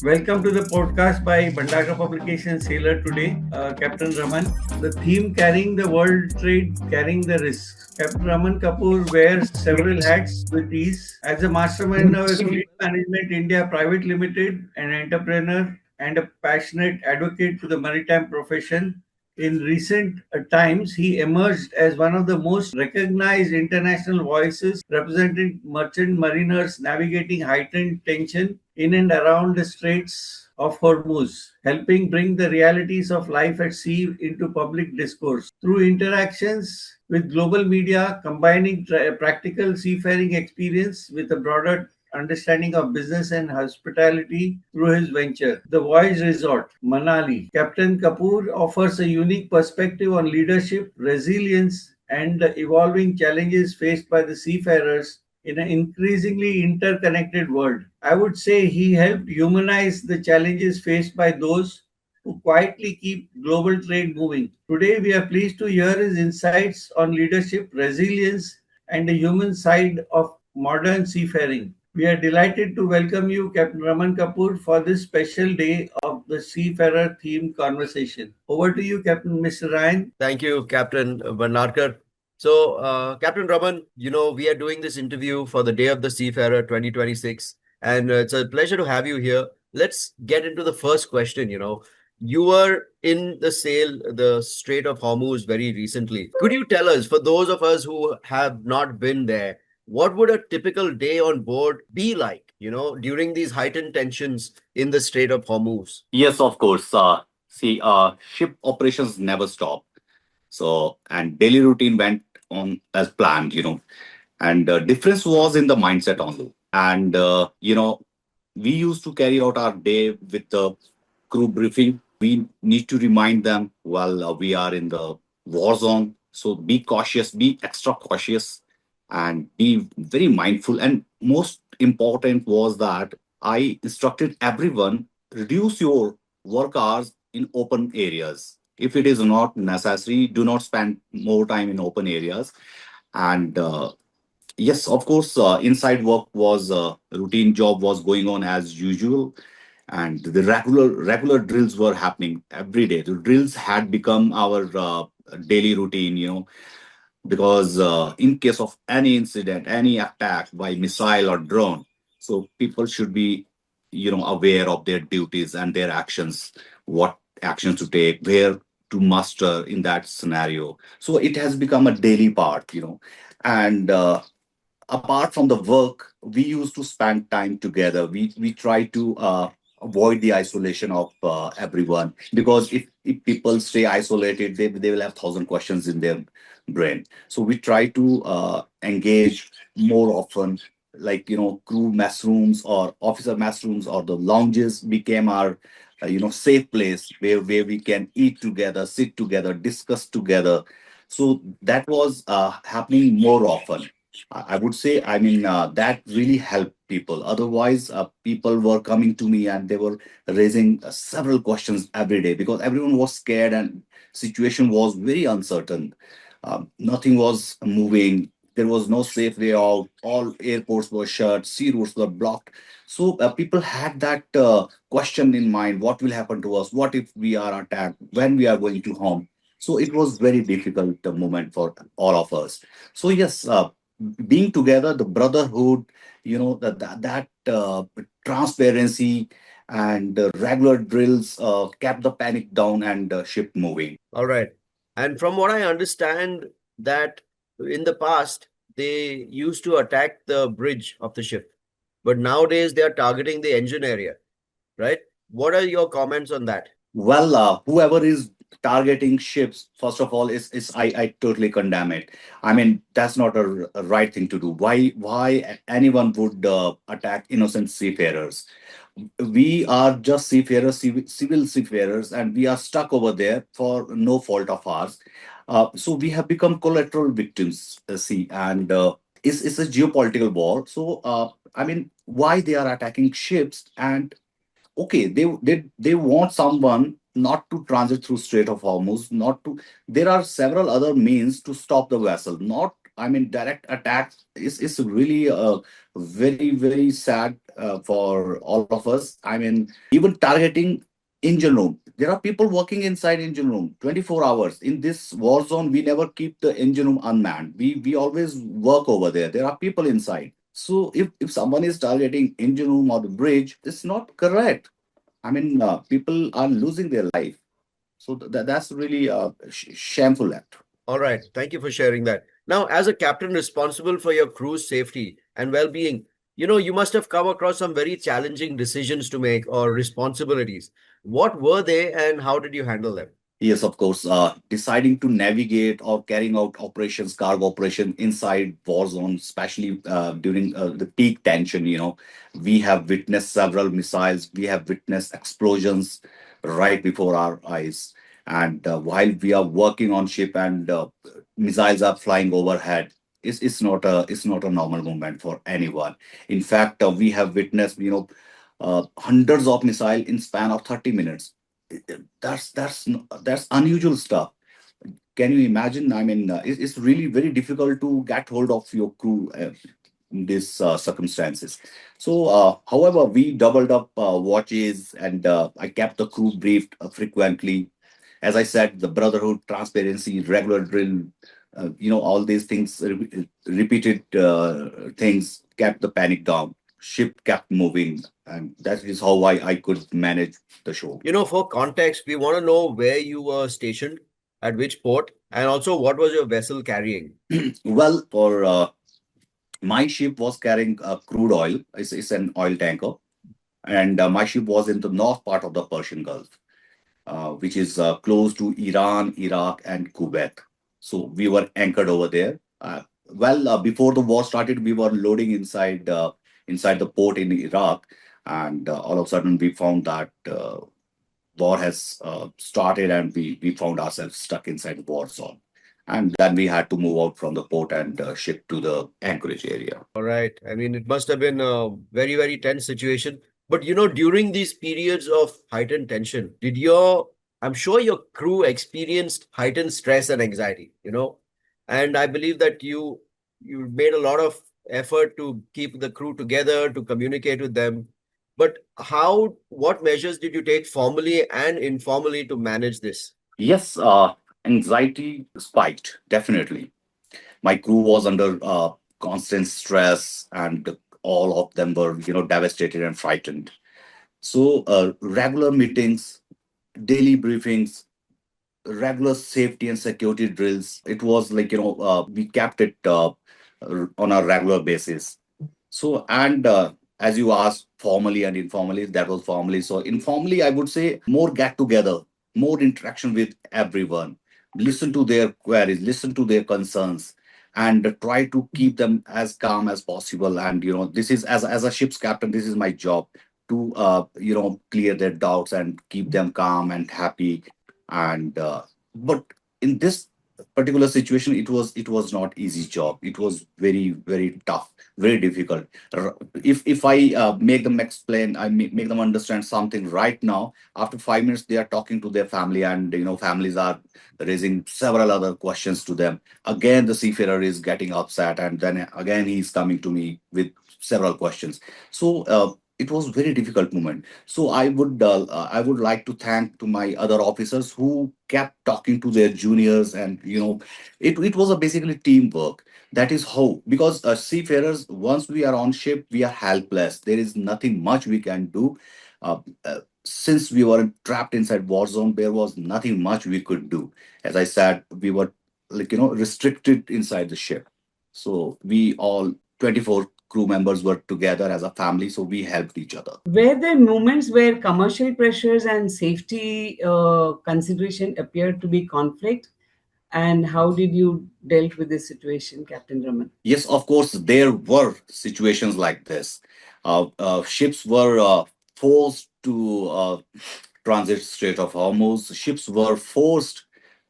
Welcome to the podcast by Bhandarkar Publications Sailor today, Captain Raman. The theme carrying the world trade, carrying the risks. Captain Raman Kapoor wears several hats with ease. As a mastermind of Fleet Management India Private Limited, an entrepreneur and a passionate advocate to the maritime profession, in recent times, he emerged as one of the most recognized international voices representing merchant mariners navigating heightened tension in and around the Straits of Hormuz, helping bring the realities of life at sea into public discourse. Through interactions with global media, combining practical seafaring experience with a broader understanding of business and hospitality through his venture, the Voyage Resort, Manali. Captain Kapoor offers a unique perspective on leadership, resilience, and the evolving challenges faced by the seafarers in an increasingly interconnected world. I would say he helped humanize the challenges faced by those who quietly keep global trade moving. Today, we are pleased to hear his insights on leadership, resilience, and the human side of modern seafaring. We are delighted to welcome you, Captain Raman Kapoor, for this special day of the Seafarer themed conversation. Over to you, Captain Mr. Ryan. Thank you, Captain Bhandarkar. So, Captain Raman, we are doing this interview for the Day of the Seafarer 2026, and it's a pleasure to have you here. Let's get into the first question. You were in the Strait of Hormuz very recently. Could you tell us, for those of us who have not been there, what would a typical day on board be like, during these heightened tensions in the Strait of Hormuz? Yes, of course. Ship operations never stop. So, and daily routine went on as planned. And difference was in the mindset only. And, we used to carry out our day with the crew briefing. We need to remind them while we are in the war zone. So be cautious, be extra cautious, and be very mindful. And most important was that I instructed everyone reduce your work hours in open areas. If it is not necessary, do not spend more time in open areas. And yes, of course, inside work was routine job was going on as usual, and the regular drills were happening every day. The drills had become our daily routine, because in case of any incident, any attack by missile or drone, so people should be, aware of their duties and their actions, what actions to take, where to muster in that scenario. So it has become a daily part. And apart from the work, we used to spend time together. We try to avoid the isolation of everyone, because if people stay isolated, they will have thousand questions in their brain. So we try to engage more often, like crew mess rooms or officer mess rooms or the lounges became our safe place where we can eat together, sit together, discuss together. So that was happening more often. I would say, I mean, that really helped people. Otherwise, people were coming to me and they were raising several questions every day, because everyone was scared and situation was very uncertain. Nothing was moving. There was no safe way out. All airports were shut. Sea routes were blocked. So people had that question in mind: what will happen to us? What if we are attacked? When we are going to home? So it was very difficult moment for all of us. So yes, being together, the brotherhood, that transparency and regular drills kept the panic down and ship moving. All right. And from what I understand, that in the past, they used to attack the bridge of the ship, but nowadays they are targeting the engine area, right? What are your comments on that? Well, whoever is targeting ships, first of all, is I totally condemn it. I mean, that's not a right thing to do. Why anyone would attack innocent seafarers? We are just seafarers, civil seafarers, and we are stuck over there for no fault of ours. So we have become collateral victims. And it's a geopolitical war. So I mean, why they are attacking ships? And okay, they want someone not to transit through Strait of Hormuz, not to. There are several other means to stop the vessel. Not, I mean, direct attack is really a very, very sad for all of us. I mean, even targeting engine room. There are people working inside engine room 24 hours. In this war zone, we never keep the engine room unmanned. We always work over there. There are people inside. So if someone is targeting engine room or the bridge, it's not correct. I mean, people are losing their life. So that's really a shameful act. All right. Thank you for sharing that. Now, as a captain responsible for your crew's safety and well-being, you must have come across some very challenging decisions to make or responsibilities. What were they and how did you handle them? Yes, of course. Deciding to navigate or carrying out operations, cargo operation inside war zones, especially during the peak tension, we have witnessed several missiles. We have witnessed explosions right before our eyes. And while we are working on ship and missiles are flying overhead, it's not a normal moment for anyone. In fact, we have witnessed, hundreds of missiles in span of 30 minutes. That's unusual stuff. Can you imagine? I mean, it's really very difficult to get hold of your crew in these circumstances. So, however, we doubled up watches and I kept the crew briefed frequently. As I said, the brotherhood, transparency, regular drill, all these things, repeated things kept the panic down. Ship kept moving, and that is how I could manage the show. For context, we want to know where you were stationed, at which port, and also what was your vessel carrying? Well, for my ship was carrying crude oil. It's an oil tanker, and my ship was in the north part of the Persian Gulf, which is close to Iran, Iraq, and Kuwait. So we were anchored over there. Before the war started, we were loading inside the port in Iraq, and all of a sudden we found that war has started, and we found ourselves stuck inside the war zone. And then we had to move out from the port and ship to the anchorage area. All right. I mean, it must have been a very, very tense situation. But during these periods of heightened tension, I'm sure your crew experienced heightened stress and anxiety. And I believe that you made a lot of effort to keep the crew together, to communicate with them. But what measures did you take formally and informally to manage this? Yes, anxiety spiked, definitely. My crew was under constant stress, and all of them were, devastated and frightened. So, regular meetings, daily briefings, regular safety and security drills. It was like, we kept it on a regular basis. So, and as you asked, formally and informally, that was formally. So, informally, I would say more get together, more interaction with everyone, listen to their queries, listen to their concerns, and try to keep them as calm as possible. And, this is as a ship's captain, this is my job to, clear their doubts and keep them calm and happy. And, but in this particular situation, it was not easy job. It was very, very tough, very difficult. If I make them explain, make them understand something right now, after 5 minutes they are talking to their family, and families are raising several other questions to them. Again, the seafarer is getting upset, and then again he's coming to me with several questions. So it was very difficult moment. So I would like to thank to my other officers who kept talking to their juniors, and it was a basically teamwork. That is how, because seafarers, once we are on ship, we are helpless. There is nothing much we can do. Since we were trapped inside war zone, there was nothing much we could do. As I said, we were like restricted inside the ship. So we all 24 crew members were together as a family, so we helped each other. Were there moments where commercial pressures and safety consideration appeared to be conflict? And how did you dealt with this situation, Captain Raman? Yes, of course, there were situations like this. Ships were forced to transit Strait of Hormuz. Ships were forced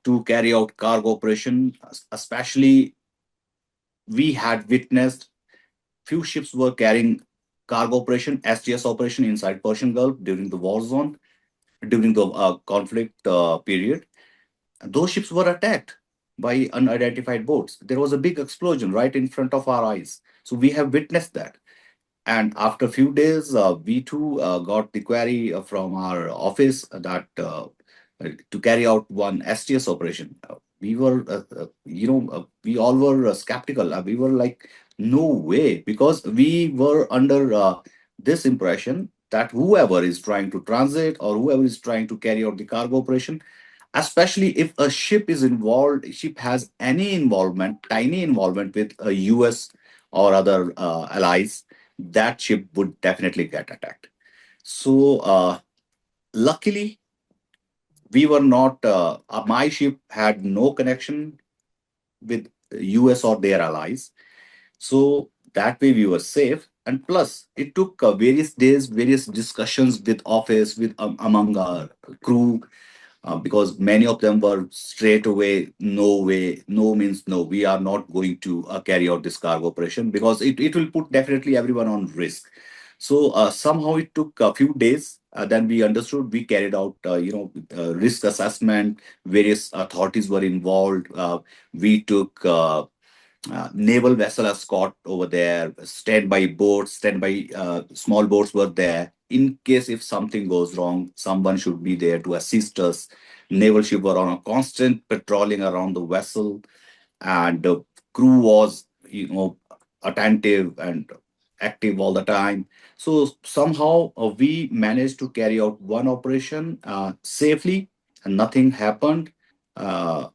to carry out cargo operation. Especially, we had witnessed few ships were carrying cargo operation, STS operation inside Persian Gulf during the war zone, during the conflict period. Those ships were attacked by unidentified boats. There was a big explosion right in front of our eyes. So we have witnessed that. And after a few days, we too got the query from our office that to carry out one STS operation. We were, we all were skeptical. We were like, no way, because we were under this impression that whoever is trying to transit or whoever is trying to carry out the cargo operation, especially if a ship is involved, ship has any involvement, tiny involvement with a US or other allies, that ship would definitely get attacked. So luckily, we were not. My ship had no connection with US or their allies, so that way we were safe. And plus, it took various days, various discussions with office, with among our crew, because many of them were straight away, no way, no means no, we are not going to carry out this cargo operation because it will put definitely everyone on risk. So somehow it took a few days. Then we understood. We carried out, risk assessment. Various authorities were involved. We took naval vessel escort over there, standby boats, standby small boats were there. In case if something goes wrong, someone should be there to assist us. Naval ship were on a constant patrolling around the vessel, and the crew was, attentive and active all the time. So somehow we managed to carry out one operation safely, and nothing happened. Uh,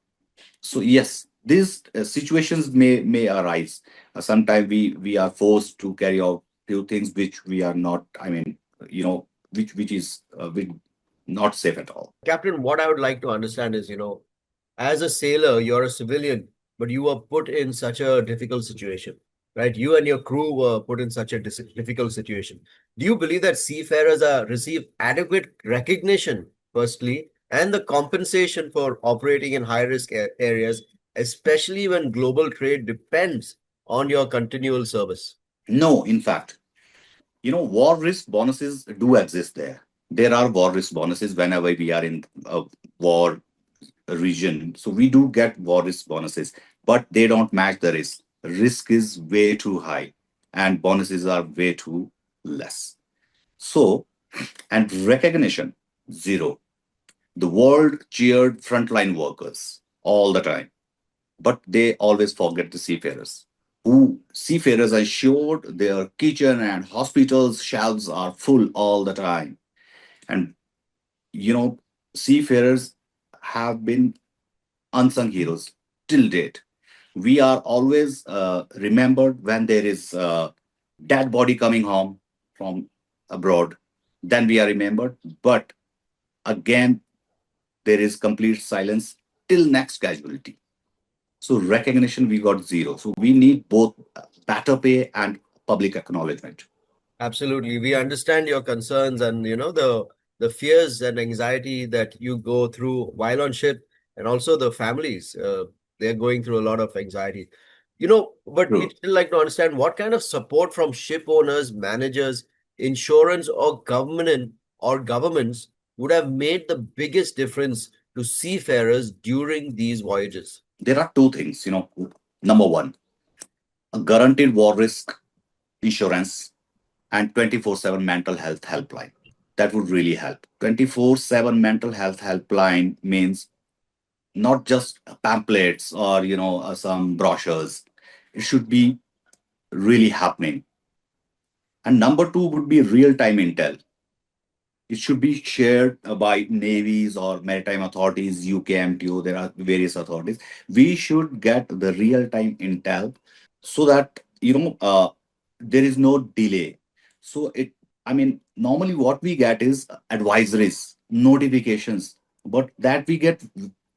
so yes, these situations may arise. Sometimes we are forced to carry out few things which we are not. I mean, which is not safe at all. Captain, what I would like to understand is, as a sailor, you're a civilian, but you were put in such a difficult situation, right? You and your crew were put in such a difficult situation. Do you believe that seafarers are receive adequate recognition, firstly, and the compensation for operating in high risk areas, especially when global trade depends on your continual service? No, in fact, war risk bonuses do exist there. There are war risk bonuses whenever we are in a war region. So we do get war risk bonuses, but they don't match the risk. Risk is way too high, and bonuses are way too less. So, and recognition, zero. The world cheered frontline workers all the time, but they always forget the seafarers. Who seafarers are assured their kitchen and hospitals shelves are full all the time. And you know, seafarers have been unsung heroes till date. We are always remembered when there is a dead body coming home from abroad. Then we are remembered. But again, there is complete silence till next casualty. So recognition we got zero. So we need both better pay and public acknowledgement. Absolutely. We understand your concerns and the fears and anxiety that you go through while on ship, and also the families. They're going through a lot of anxiety. But True. we'd still like to understand what kind of support from ship owners, managers, insurance, or governments would have made the biggest difference to seafarers during these voyages. There are two things. Number one, a guaranteed war risk insurance and 24/7 mental health helpline. That would really help. 24/7 mental health helpline means not just pamphlets or some brochures. It should be really happening. And number two would be real time intel. It should be shared by navies or maritime authorities, UKMTO. There are various authorities. We should get the real time intel so that there is no delay. So I mean, normally what we get is advisories, notifications, but that we get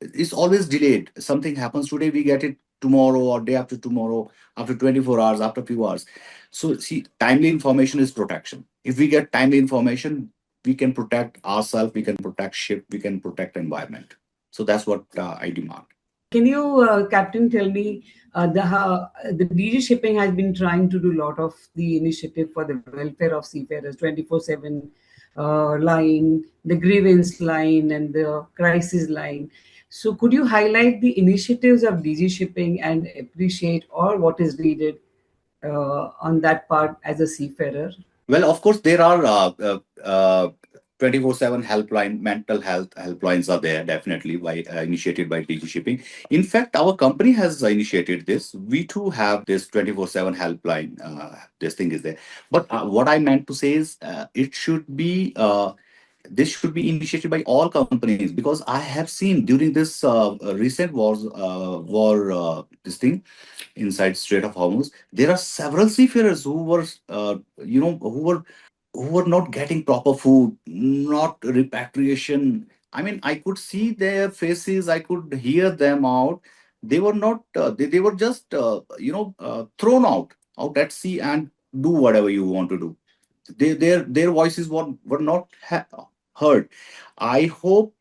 is always delayed. Something happens today, we get it tomorrow or day after tomorrow, after 24 hours, after a few hours. So see, timely information is protection. If we get timely information, we can protect ourselves, we can protect ship, we can protect environment. So that's what I demand. Can you, Captain, tell me the DG Shipping has been trying to do a lot of the initiative for the welfare of seafarers, 24/7 line, the grievance line, and the crisis line. So, could you highlight the initiatives of DG Shipping and appreciate or what is needed? on that part as a seafarer? Well, of course, there are 24/7 helpline, mental health helplines are there, definitely, initiated by DG Shipping. In fact, our company has initiated this. We too have this 24/7 helpline. This thing is there. But what I meant to say is it should be this should be initiated by all companies, because I have seen during this recent this thing inside Strait of Hormuz, there are several seafarers who were, who were not getting proper food, not repatriation. I mean, I could see their faces, I could hear them out. They were not, they were just, thrown out at sea and do whatever you want to do. Their voices were not heard. I hope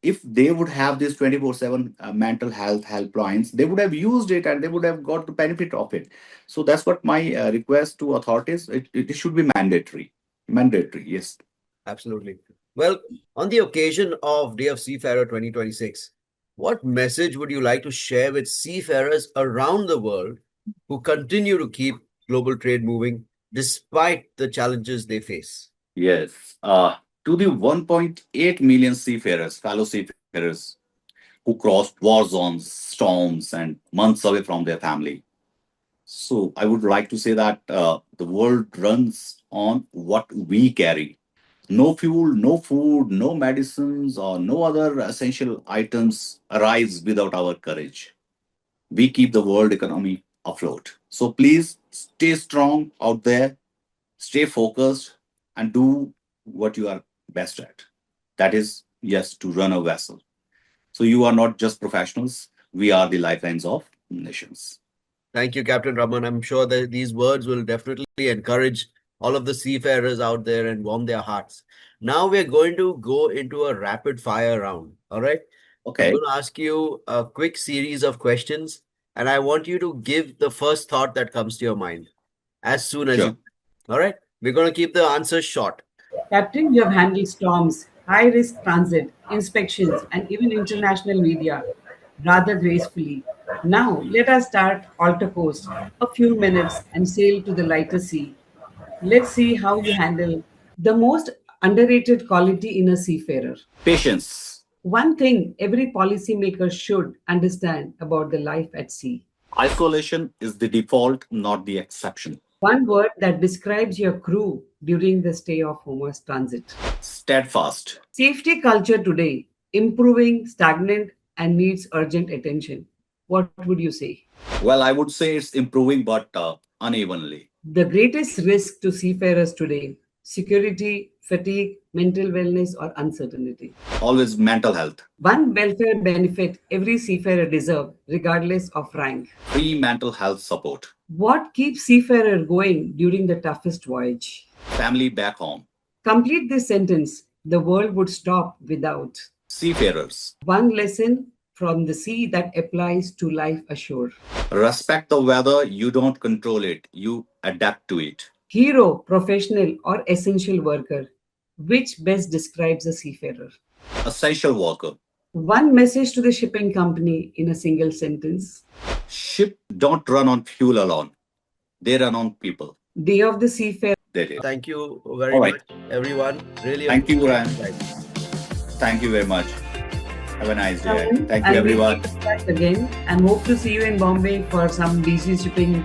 if they would have this 24/7 mental health helplines, they would have used it and they would have got the benefit of it. So that's what my request to authorities. It should be mandatory. Mandatory, yes. Absolutely. Well, on the occasion of Day of Seafarer 2026, what message would you like to share with seafarers around the world who continue to keep global trade moving despite the challenges they face? Yes. To the 1.8 million seafarers, fellow seafarers, who crossed war zones, storms, and months away from their family. So I would like to say that the world runs on what we carry. No fuel, no food, no medicines, or no other essential items arise without our courage. We keep the world economy afloat. So please stay strong out there, stay focused, and do what you are best at. That is, yes, to run a vessel. So you are not just professionals, we are the lifelines of nations. Thank you, Captain Raman. I'm sure that these words will definitely encourage all of the seafarers out there and warm their hearts. Now we're going to go into a rapid fire round. All right. I'm Okay. going to ask you a quick series of questions, and I want you to give the first thought that comes to your mind as soon as Sure. you. All right. We're going to keep the answers short. Captain, you have handled storms, high risk transit, inspections, and even international media rather gracefully. Now, let us start alter course, a few minutes, and sail to the lighter sea. Let's see how you handle the most underrated quality in a seafarer. Patience. One thing every policymaker should understand about the life at sea. Isolation is the default, not the exception. One word that describes your crew during the stay of Hormuz transit. Steadfast. Safety culture today, improving, stagnant, and needs urgent attention. What would you say? Well, I would say it's improving, but unevenly. The greatest risk to seafarers today: security, fatigue, mental wellness, or uncertainty. Always mental health. One welfare benefit every seafarer deserves, regardless of rank. Free mental health support. What keeps seafarer going during the toughest voyage? Family back home. Complete this sentence. The world would stop without. Seafarers. One lesson from the sea that applies to life ashore. Respect the weather. You don't control it, you adapt to it. Hero, professional, or essential worker. Which best describes a seafarer? Essential worker. One message to the shipping company in a single sentence. Ship don't run on fuel alone, they run on people. Day of the Seafarer. They did. Thank you very All right. much, everyone. Really Thank you, appreciate Ryan. it. Thank you very much. Have a nice day. And Thank you, we'll everyone. meet back again and hope to see you in Bombay for some DC shipping